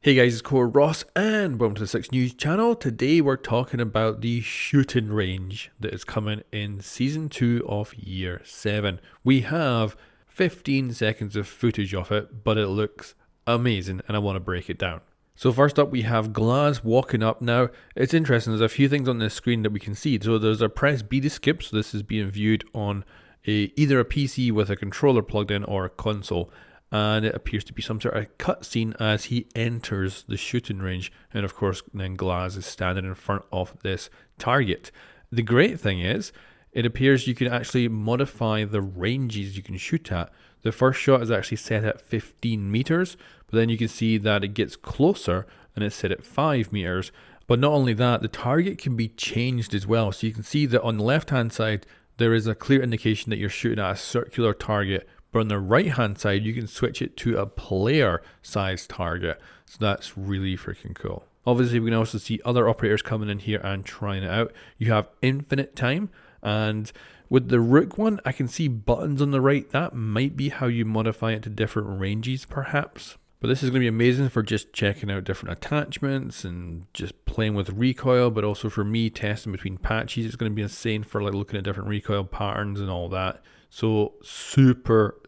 Hey guys, it's Core Ross and welcome to the 6 News channel. Today we're talking about the shooting range that is coming in Season 2 of Year 7. We have 15 seconds of footage of it, but it looks amazing and I want to break it down. So first up we have Glaz walking up. Now it's interesting, there's a few things on this screen that we can see. So there's a press B to skip, so this is being viewed on either a PC with a controller plugged in or a console. And it appears to be some sort of cutscene as he enters the shooting range. And of course, then Glaz is standing in front of this target. The great thing is, it appears you can actually modify the ranges you can shoot at. The first shot is actually set at 15 meters, but then you can see that it gets closer and it's set at 5 meters. But not only that, the target can be changed as well. So you can see that on the left hand side, there is a clear indication that you're shooting at a circular target. But on the right hand side, you can switch it to a player size target. So that's really freaking cool. Obviously, we can also see other operators coming in here and trying it out. You have infinite time. And with the Rook one, I can see buttons on the right. That might be how you modify it to different ranges, perhaps. But this is going to be amazing for just checking out different attachments and just playing with recoil. But also for me, testing between patches. It's going to be insane for like looking at different recoil patterns and all that. So super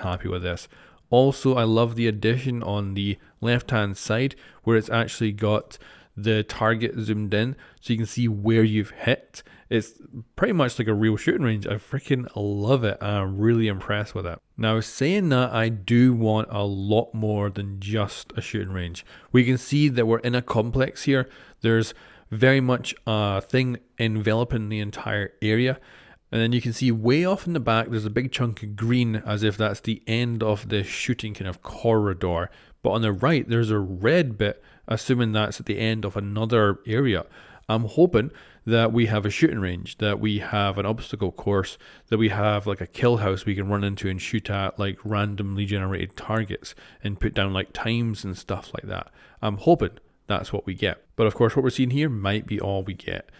happy with this. Also, I love the addition on the left hand side where it's actually got the target zoomed in so you can see where you've hit. It's pretty much like a real shooting range. I freaking love it. I'm really impressed with it. Now, saying that, I do want a lot more than just a shooting range. We can see that we're in a complex here. There's very much a thing enveloping the entire area. And then you can see way off in the back, there's a big chunk of green as if that's the end of the shooting kind of corridor. But on the right, there's a red bit, assuming that's at the end of another area. I'm hoping that we have a shooting range, that we have an obstacle course, that we have like a kill house we can run into and shoot at like randomly generated targets and put down like times and stuff like that. I'm hoping that's what we get. But of course, what we're seeing here might be all we get.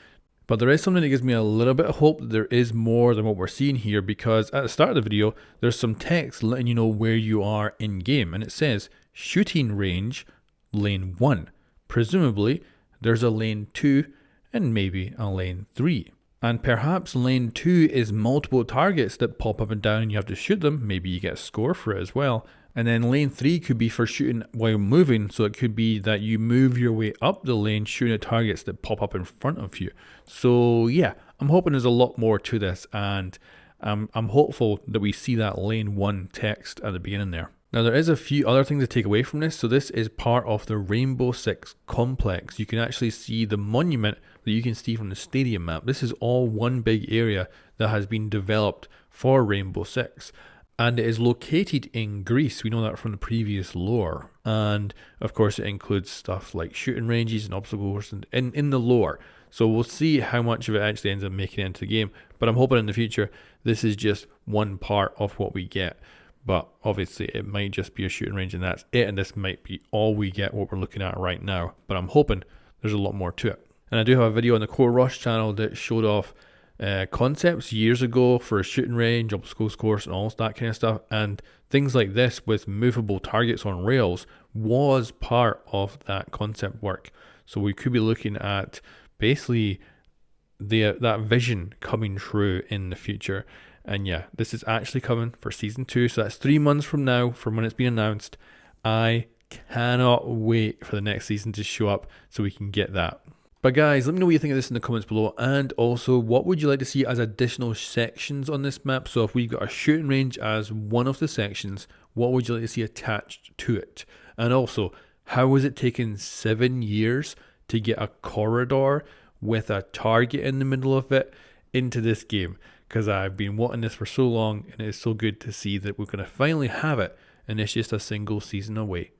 But there is something that gives me a little bit of hope that there is more than what we're seeing here, because at the start of the video, there's some text letting you know where you are in game. And it says, shooting range, lane 1. Presumably, there's a lane 2 and maybe a lane 3. And perhaps lane 2 is multiple targets that pop up and down and you have to shoot them. Maybe you get a score for it as well. And then lane 3 could be for shooting while moving. So it could be that you move your way up the lane shooting at targets that pop up in front of you. So yeah, I'm hoping there's a lot more to this. And I'm hopeful that we see that lane 1 text at the beginning there. Now there is a few other things to take away from this. So this is part of the Rainbow Six complex. You can actually see the monument that you can see from the stadium map. This is all one big area that has been developed for Rainbow Six. And it is located in Greece. We know that from the previous lore. And of course it includes stuff like shooting ranges and obstacle courses in the lore. So we'll see how much of it actually ends up making it into the game. But I'm hoping in the future this is just one part of what we get. But obviously it might just be a shooting range and that's it. And this might be all we get, what we're looking at right now. But I'm hoping there's a lot more to it. And I do have a video on the Core Rush channel that showed off concepts years ago for a shooting range, obstacles course and all that kind of stuff, and things like this with movable targets on rails was part of that concept work. So we could be looking at basically that vision coming true in the future. And yeah, this is actually coming for season 2, so that's 3 months from now from when it's been announced. I cannot wait for the next season to show up so we can get that. But guys, let me know what you think of this in the comments below, and also what would you like to see as additional sections on this map. So if we've got a shooting range as one of the sections, what would you like to see attached to it? And also, how was it taking 7 years to get a corridor with a target in the middle of it into this game? Because I've been wanting this for so long, and it's so good to see that we're going to finally have it, and it's just a single season away.